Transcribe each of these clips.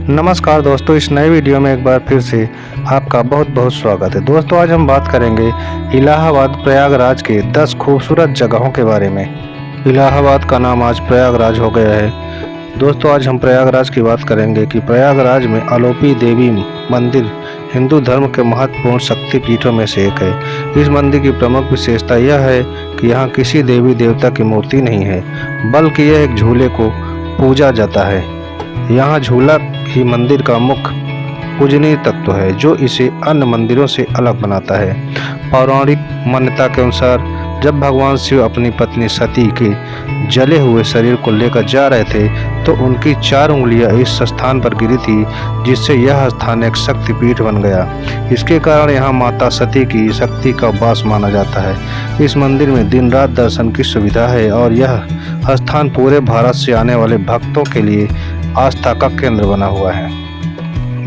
नमस्कार दोस्तों, इस नए वीडियो में एक बार फिर से आपका बहुत बहुत स्वागत है। दोस्तों, आज हम बात करेंगे इलाहाबाद प्रयागराज के 10 खूबसूरत जगहों के बारे में। इलाहाबाद का नाम आज प्रयागराज हो गया है। दोस्तों, आज हम प्रयागराज की बात करेंगे कि प्रयागराज में अलोपी देवी मंदिर हिंदू धर्म के महत्वपूर्ण शक्तिपीठों में से एक है। इस मंदिर की प्रमुख विशेषता यह है कि यहाँ किसी देवी देवता की मूर्ति नहीं है, बल्कि यह एक झूले को पूजा जाता है। यहाँ झूला ही मंदिर का मुख्य पूजनीय तत्व है, जो इसे अन्य मंदिरों से अलग बनाता है। पौराणिक मान्यता के अनुसार जब भगवान शिव अपनी पत्नी सती के जले हुए शरीर को लेकर जा रहे थे, तो उनकी 4 उंगलियां इस स्थान पर गिरी थी, जिससे यह स्थान एक शक्तिपीठ बन गया। इसके कारण यहाँ माता सती की शक्ति का वास माना जाता है। इस मंदिर में दिन रात दर्शन की सुविधा है और यह स्थान पूरे भारत से आने वाले भक्तों के लिए आस्था का केंद्र बना हुआ है।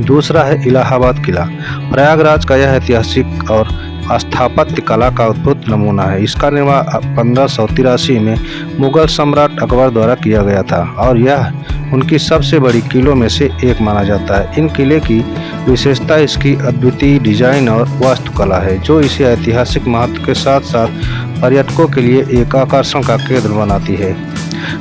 दूसरा है इलाहाबाद किला। प्रयागराज का यह ऐतिहासिक और स्थापत्य कला का अद्भुत नमूना है। इसका निर्माण 1583 में मुगल सम्राट अकबर द्वारा किया गया था और यह उनकी सबसे बड़ी किलों में से एक माना जाता है। इन किले की विशेषता इसकी अद्वितीय डिजाइन और वास्तुकला है, जो इसे ऐतिहासिक महत्व के साथ साथ पर्यटकों के लिए एक आकर्षण का केंद्र बनाती है।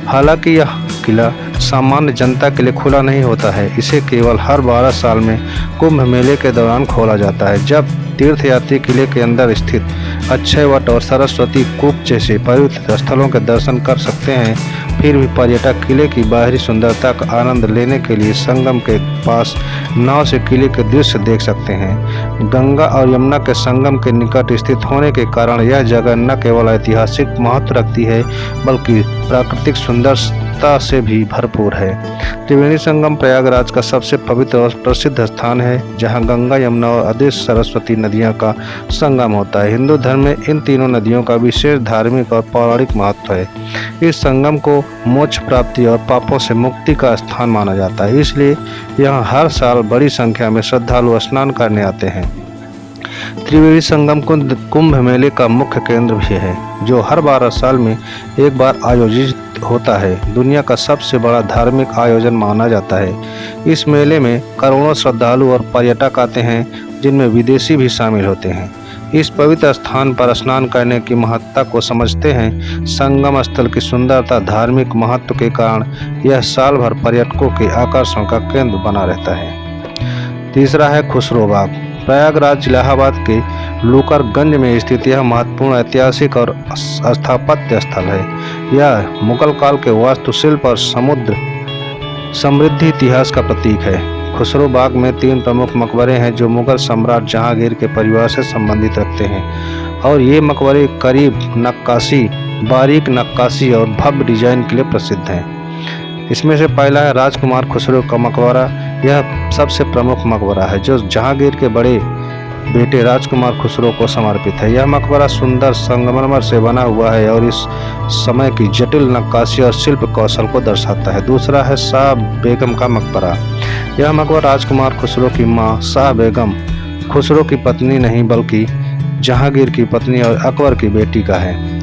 हालांकि यह किला सामान्य जनता के लिए खुला नहीं होता है। इसे केवल हर 12 साल में कुंभ मेले के दौरान खोला जाता है, जब तीर्थयात्री किले के अंदर स्थित अक्षयवट और सरस्वती कूप जैसे पवित्र स्थलों के दर्शन कर सकते हैं। फिर भी पर्यटक किले की बाहरी सुंदरता का आनंद लेने के लिए संगम के पास नाव से किले के दृश्य देख सकते हैं। गंगा और यमुना के संगम के निकट स्थित होने के कारण यह जगह न केवल ऐतिहासिक महत्व रखती है, बल्कि प्राकृतिक सुंदरता से भी भरपूर है। त्रिवेणी संगम प्रयागराज का सबसे पवित्र और प्रसिद्ध स्थान है, जहां गंगा, यमुना और अदृश्य सरस्वती नदियों का संगम होता है। हिंदू धर्म में इन तीनों नदियों का विशेष धार्मिक और पौराणिक महत्व है। इस संगम को मोक्ष प्राप्ति और पापों से मुक्ति का स्थान माना जाता है, इसलिए यहाँ हर साल बड़ी संख्या में श्रद्धालु स्नान करने आते हैं। त्रिवेणी संगम कुंभ मेले का मुख्य केंद्र भी है, जो हर 12 साल में एक बार आयोजित होता है। दुनिया का सबसे बड़ा धार्मिक आयोजन माना जाता है। इस मेले में करोड़ों श्रद्धालु और पर्यटक आते हैं, जिनमें विदेशी भी शामिल होते हैं। इस पवित्र स्थान पर स्नान करने की महत्ता को समझते हैं। संगम स्थल की सुंदरता, धार्मिक महत्व के कारण यह साल भर पर्यटकों के आकर्षण का केंद्र बना रहता है। तीसरा है खुसरो बाग। प्रयागराज इलाहाबाद के लूकरगंज में स्थित यह महत्वपूर्ण ऐतिहासिक और स्थापत्य स्थल है। यह मुगल काल के वास्तुशिल्प और समुद्र समृद्धि इतिहास का प्रतीक है। खुसरो बाग में 3 प्रमुख मकबरे हैं, जो मुगल सम्राट जहांगीर के परिवार से संबंधित रखते हैं, और ये मकबरे बारीक नक्काशी और भव्य डिजाइन के लिए प्रसिद्ध हैं। इसमें से पहला है राजकुमार खुसरो का मकबरा। यह सबसे प्रमुख मकबरा है, जो जहांगीर के बड़े बेटे राजकुमार खुसरो को समर्पित है। यह मकबरा सुंदर संगमरमर से बना हुआ है और इस समय की जटिल नक्काशी और शिल्प कौशल को दर्शाता है। दूसरा है शाह बेगम का मकबरा। यह मकबरा राजकुमार खुसरो की मां शाह बेगम खुसरो की पत्नी नहीं, बल्कि जहांगीर की पत्नी और अकबर की बेटी का है।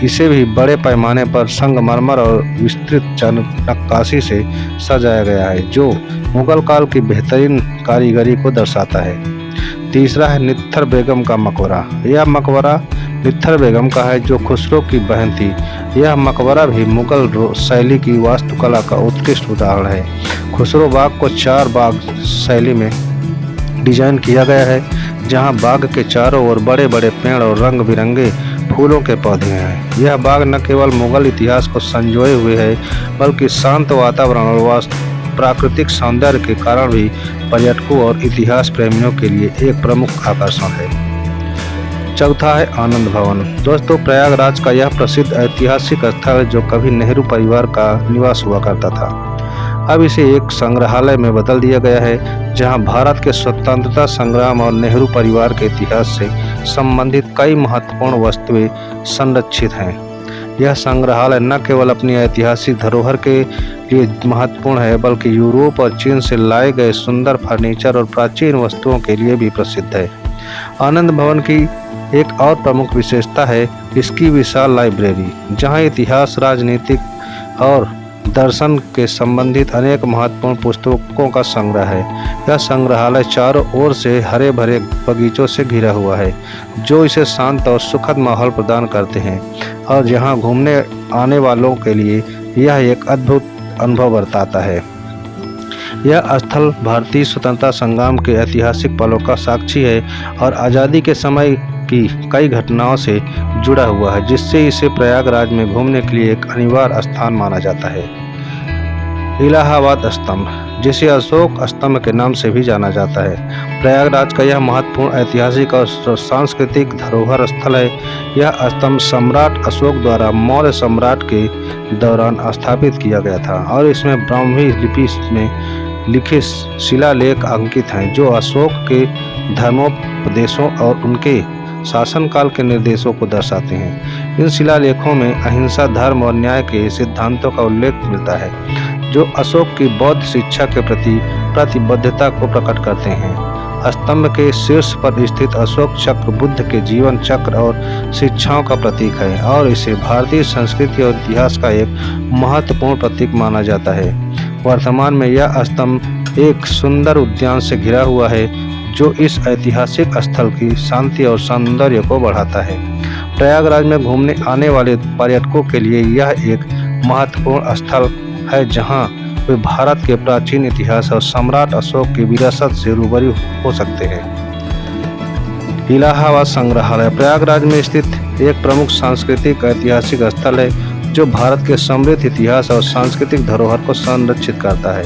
इसे भी बड़े पैमाने पर संगमरमर और विस्तृत नक्काशी से सजाया गया है, जो मुगल काल की बेहतरीन कारीगरी को दर्शाता है। तीसरा है नित्थर बेगम का मकबरा। यह मकबरा नित्थर बेगम का है, जो खुसरो की बहन थी। यह मकबरा भी मुगल शैली की वास्तुकला का उत्कृष्ट उदाहरण है। खुसरो बाग को 4 बाग शैली में डिजाइन किया गया है, जहां बाग के चारों ओर बड़े बड़े पेड़ और रंग बिरंगे फूलों के पौधे हैं। यह बाग न केवल मुगल इतिहास को संजोए हुए है, बल्कि शांत वातावरण और प्राकृतिक सौंदर्य के कारण भी पर्यटकों और इतिहास प्रेमियों के लिए एक प्रमुख आकर्षण है। चौथा है आनंद भवन। दोस्तों, प्रयागराज का यह प्रसिद्ध ऐतिहासिक स्थल, जो कभी नेहरू परिवार का निवास हुआ करता था, अब इसे एक संग्रहालय में बदल दिया गया है, जहां भारत के स्वतंत्रता संग्राम और नेहरू परिवार के इतिहास से संबंधित कई महत्वपूर्ण वस्तुएं संरक्षित हैं। यह संग्रहालय न केवल अपनी ऐतिहासिक धरोहर के लिए महत्वपूर्ण है, बल्कि यूरोप और चीन से लाए गए सुंदर फर्नीचर और प्राचीन वस्तुओं के लिए भी प्रसिद्ध है। आनंद भवन की एक और प्रमुख विशेषता है इसकी विशाल लाइब्रेरी, जहां इतिहास, राजनीतिक और दर्शन के संबंधित अनेक महत्वपूर्ण पुस्तकों का संग्रह है। यह संग्रहालय चारों ओर से हरे भरे बगीचों से घिरा हुआ है, जो इसे शांत और सुखद माहौल प्रदान करते हैं और यहाँ घूमने आने वालों के लिए यह एक अद्भुत अनुभव बरताता है। यह स्थल भारतीय स्वतंत्रता संग्राम के ऐतिहासिक पलों का साक्षी है और आज़ादी के समय की कई घटनाओं से जुड़ा हुआ है, जिससे इसे प्रयागराज में घूमने के लिए एक अनिवार्य स्थान माना जाता है। इलाहाबाद स्तंभ, जिसे अशोक स्तंभ के नाम से भी जाना जाता है, प्रयागराज का यह महत्वपूर्ण ऐतिहासिक और सांस्कृतिक धरोहर स्थल है। यह स्तंभ सम्राट अशोक द्वारा मौर्य सम्राट के दौरान स्थापित किया गया था और इसमें ब्राह्मी लिपि में लिखे शिलालेख अंकित हैं, जो अशोक के धर्मोपदेशों और उनके शासनकाल के निर्देशों को दर्शाते हैं। इन शिलालेखों में अहिंसा, धर्म और न्याय के सिद्धांतों का उल्लेख मिलता है, जो अशोक की बौद्ध शिक्षा के प्रति प्रतिबद्धता को प्रकट करते हैं। स्तंभ के शीर्ष पर स्थित अशोक चक्र बुद्ध के जीवन चक्र और शिक्षाओं का प्रतीक है और इसे भारतीय संस्कृति और इतिहास का एक महत्वपूर्ण प्रतीक माना जाता है। वर्तमान में यह स्तंभ एक सुंदर उद्यान से घिरा हुआ है, जो इस ऐतिहासिक स्थल की शांति और सौंदर्य को बढ़ाता है। प्रयागराज में घूमने आने वाले पर्यटकों के लिए यह एक महत्वपूर्ण स्थल है, जहां वे भारत के प्राचीन इतिहास और सम्राट अशोक की विरासत से रूबरू हो सकते हैं। इलाहाबाद संग्रहालय प्रयागराज में स्थित एक प्रमुख सांस्कृतिक ऐतिहासिक स्थल है, जो भारत के समृद्ध इतिहास और सांस्कृतिक धरोहर को संरक्षित करता है।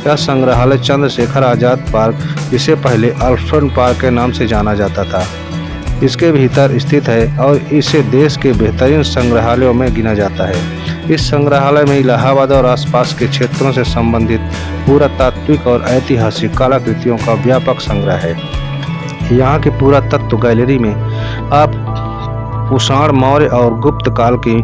यह संग्रहालय चंद्रशेखर आजाद पार्क, जिसे पहले अल्फ्रेड पार्क के नाम से जाना जाता था, इसके भीतर स्थित है और इसे देश के बेहतरीन संग्रहालयों में गिना जाता है। इस संग्रहालय में इलाहाबाद और आसपास के क्षेत्रों से संबंधित पुरातात्विक और ऐतिहासिक कलाकृतियों का व्यापक संग्रह है। यहाँ की पुरातत्व गैलरी में आप कुषाण, मौर्य और गुप्त काल की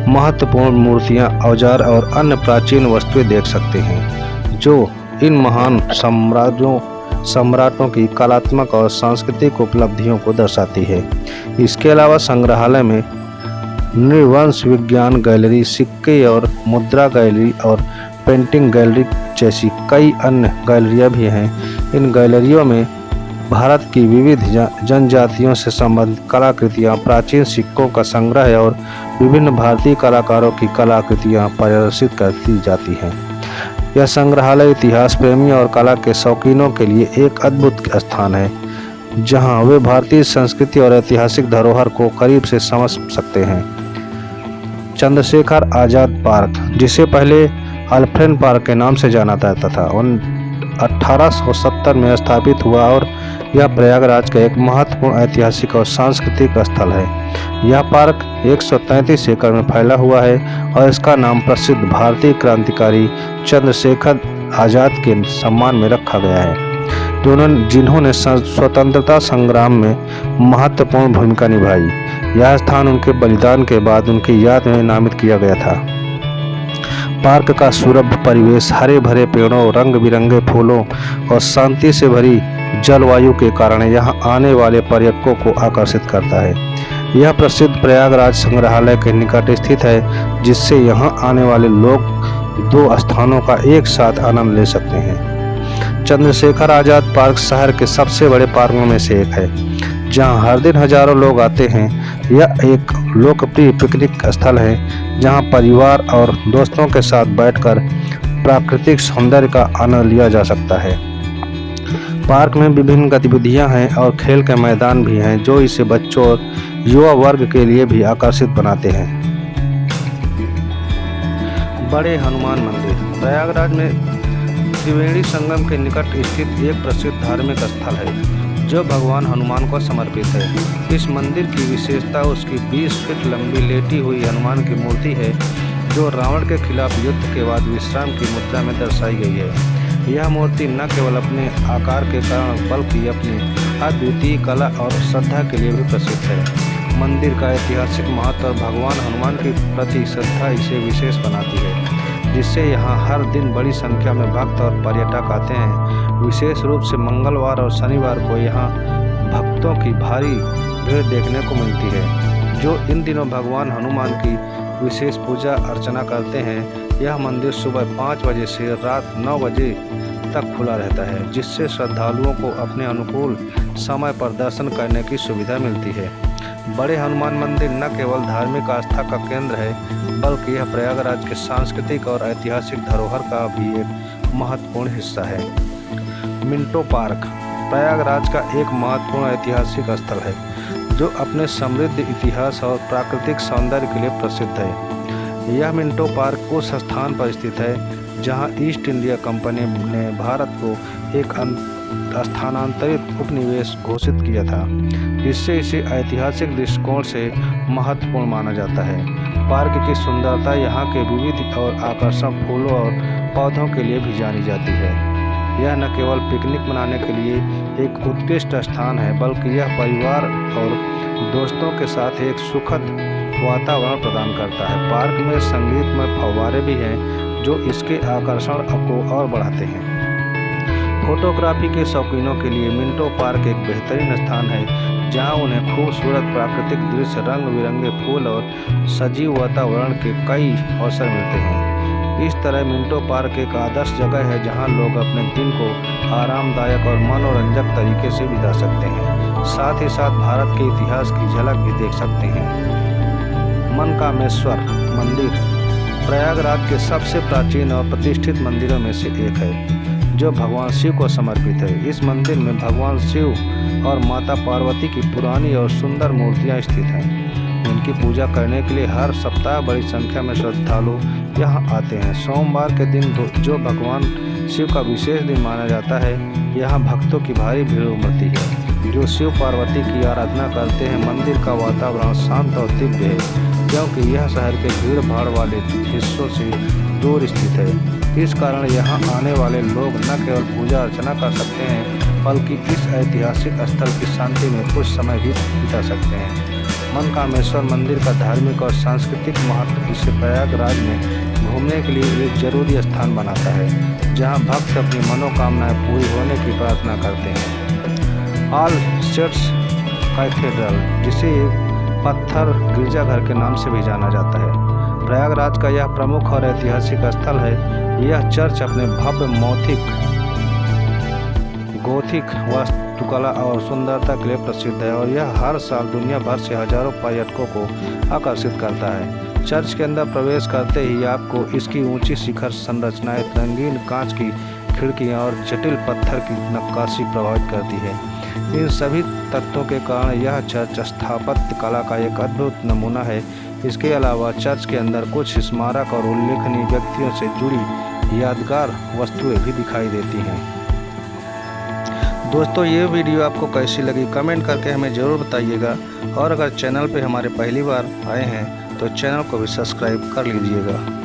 महत्वपूर्ण मूर्तियां, औजार और अन्य प्राचीन वस्तुएं देख सकते हैं, जो इन महान सम्राटों की कलात्मक और सांस्कृतिक उपलब्धियों को दर्शाती है। इसके अलावा संग्रहालय में नृवंश विज्ञान गैलरी, सिक्के और मुद्रा गैलरी और पेंटिंग गैलरी जैसी कई अन्य गैलरियां भी हैं। इन गैलरियों में भारत की विविध जनजातियों से संबंधित कलाकृतियाँ, प्राचीन सिक्कों का संग्रह और विभिन्न भारतीय कलाकारों की कलाकृतियाँ प्रदर्शित करती जाती हैं। यह संग्रहालय इतिहास प्रेमी और कला के शौकीनों के लिए एक अद्भुत स्थान है, जहां वे भारतीय संस्कृति और ऐतिहासिक धरोहर को करीब से समझ सकते हैं। चंद्रशेखर आजाद पार्क, जिसे पहले अल्फ्रेड पार्क के नाम से जाना जाता था, 1870 में स्थापित हुआ और यह प्रयागराज का एक महत्वपूर्ण ऐतिहासिक और सांस्कृतिक स्थल है। यह पार्क 133 एकड़ में फैला हुआ है और इसका नाम प्रसिद्ध भारतीय क्रांतिकारी चंद्रशेखर आजाद के सम्मान में रखा गया है, जिन्होंने स्वतंत्रता संग्राम में महत्वपूर्ण भूमिका निभाई। यह स्थान उनके बलिदान के बाद उनकी याद में नामित किया गया था। पार्क का सुरभ्य परिवेश, हरे भरे पेड़ों, रंग बिरंगे फूलों और शांति से भरी जलवायु के कारण यहाँ आने वाले पर्यटकों को आकर्षित करता है। यह प्रसिद्ध प्रयागराज संग्रहालय के निकट स्थित है, जिससे यहाँ आने वाले लोग दो स्थानों का एक साथ आनंद ले सकते हैं। चंद्रशेखर आजाद पार्क शहर के सबसे बड़े पार्कों में से एक है, जहां हर दिन हजारों लोग आते हैं। यह एक लोकप्रिय पिकनिक स्थल है, जहां परिवार और दोस्तों के साथ बैठकर प्राकृतिक सौंदर्य का आनंद लिया जा सकता है। पार्क में विभिन्न गतिविधियां हैं और खेल के मैदान भी हैं, जो इसे बच्चों और युवा वर्ग के लिए भी आकर्षित बनाते हैं। बड़े हनुमान मंदिर प्रयागराज में त्रिवेणी संगम के निकट स्थित एक प्रसिद्ध धार्मिक स्थल है, जो भगवान हनुमान को समर्पित है। इस मंदिर की विशेषता उसकी 20 फीट लंबी लेटी हुई हनुमान की मूर्ति है, जो रावण के खिलाफ युद्ध के बाद विश्राम की मुद्रा में दर्शाई गई है। यह मूर्ति न केवल अपने आकार के कारण बल्कि अपनी अद्वितीय कला और श्रद्धा के लिए भी प्रसिद्ध है। मंदिर का ऐतिहासिक महत्व और भगवान हनुमान के प्रति श्रद्धा इसे विशेष बनाती है, जिससे यहाँ हर दिन बड़ी संख्या में भक्त और पर्यटक आते हैं। विशेष रूप से मंगलवार और शनिवार को यहाँ भक्तों की भारी भीड़ देखने को मिलती है, जो इन दिनों भगवान हनुमान की विशेष पूजा अर्चना करते हैं। यह मंदिर सुबह 5 बजे से रात 9 बजे तक खुला रहता है, जिससे श्रद्धालुओं को अपने अनुकूल समय पर दर्शन करने की सुविधा मिलती है। बड़े हनुमान मंदिर न केवल धार्मिक आस्था का केंद्र है, बल्कि यह प्रयागराज के सांस्कृतिक और ऐतिहासिक धरोहर का भी एक महत्वपूर्ण हिस्सा है। मिंटो पार्क प्रयागराज का एक महत्वपूर्ण ऐतिहासिक स्थल है, जो अपने समृद्ध इतिहास और प्राकृतिक सौंदर्य के लिए प्रसिद्ध है। यह मिंटो पार्क उस स्थान पर स्थित है जहां ईस्ट इंडिया कंपनी ने भारत को एक स्थानांतरित उपनिवेश घोषित किया था, जिससे इसे ऐतिहासिक दृष्टिकोण से महत्वपूर्ण माना जाता है। पार्क की सुंदरता यहाँ के विविध और आकर्षक फूलों और पौधों के लिए भी जानी जाती है। यह न केवल पिकनिक मनाने के लिए एक उत्कृष्ट स्थान है, बल्कि यह परिवार और दोस्तों के साथ एक सुखद वातावरण प्रदान करता है। पार्क में संगीतमय फव्वारे भी हैं, जो इसके आकर्षण को और बढ़ाते हैं। फोटोग्राफी के शौकीनों के लिए मिंटो पार्क एक बेहतरीन स्थान है, जहां उन्हें खूबसूरत प्राकृतिक दृश्य, रंग बिरंगे फूल और सजीव वातावरण के कई अवसर मिलते हैं। इस तरह मिंटो पार्क एक आदर्श जगह है जहां लोग अपने दिन को आरामदायक और मनोरंजक तरीके से बिता सकते हैं। साथ ही साथ भारत के इतिहास की झलक भी देख सकते हैं। मनकामेश्वर मंदिर प्रयागराज के सबसे प्राचीन और प्रतिष्ठित मंदिरों में से एक है, जो भगवान शिव को समर्पित है। इस मंदिर में भगवान शिव और माता पार्वती की पुरानी और सुंदर मूर्तियां स्थित हैं। इनकी पूजा करने के लिए हर सप्ताह बड़ी संख्या में श्रद्धालु यहाँ आते हैं। सोमवार के दिन जो भगवान शिव का विशेष दिन माना जाता है, यहाँ भक्तों की भारी भीड़ उमड़ती है, जो शिव पार्वती की आराधना करते हैं। मंदिर का वातावरण शांत और दिव्य है, क्योंकि यह शहर के भीड़ भाड़ वाले हिस्सों से दूर स्थित है। इस कारण यहाँ आने वाले लोग न केवल पूजा अर्चना कर सकते हैं, बल्कि इस ऐतिहासिक स्थल की शांति में कुछ समय भी बिता सकते हैं। मनकामेश्वर मंदिर का धार्मिक और सांस्कृतिक महत्व इसे प्रयागराज में घूमने के लिए एक जरूरी स्थान बनाता है, जहां भक्त अपनी मनोकामनाएं पूरी होने की प्रार्थना करते हैं। ऑल सेंट्स कैथेड्रल, जिसे पत्थर गिरजाघर के नाम से भी जाना जाता है, प्रयागराज का यह प्रमुख और ऐतिहासिक स्थल है। यह चर्च अपने भव्य गोथिक वास्तुकला और सुंदरता के लिए प्रसिद्ध है, और यह हर साल दुनिया भर से हजारों पर्यटकों को आकर्षित करता है। चर्च के अंदर प्रवेश करते ही आपको इसकी ऊंची शिखर संरचनाएं, रंगीन कांच की खिड़कियां और जटिल पत्थर की नक्काशी प्रभावित करती है। इन सभी तत्वों के कारण यह चर्च स्थापत्य कला का एक अद्भुत नमूना है। इसके अलावा चर्च के अंदर कुछ स्मारक और उल्लेखनीय व्यक्तियों से जुड़ी यादगार वस्तुएं भी दिखाई देती हैं। दोस्तों, ये वीडियो आपको कैसी लगी कमेंट करके हमें ज़रूर बताइएगा, और अगर चैनल पे हमारे पहली बार आए हैं तो चैनल को भी सब्सक्राइब कर लीजिएगा।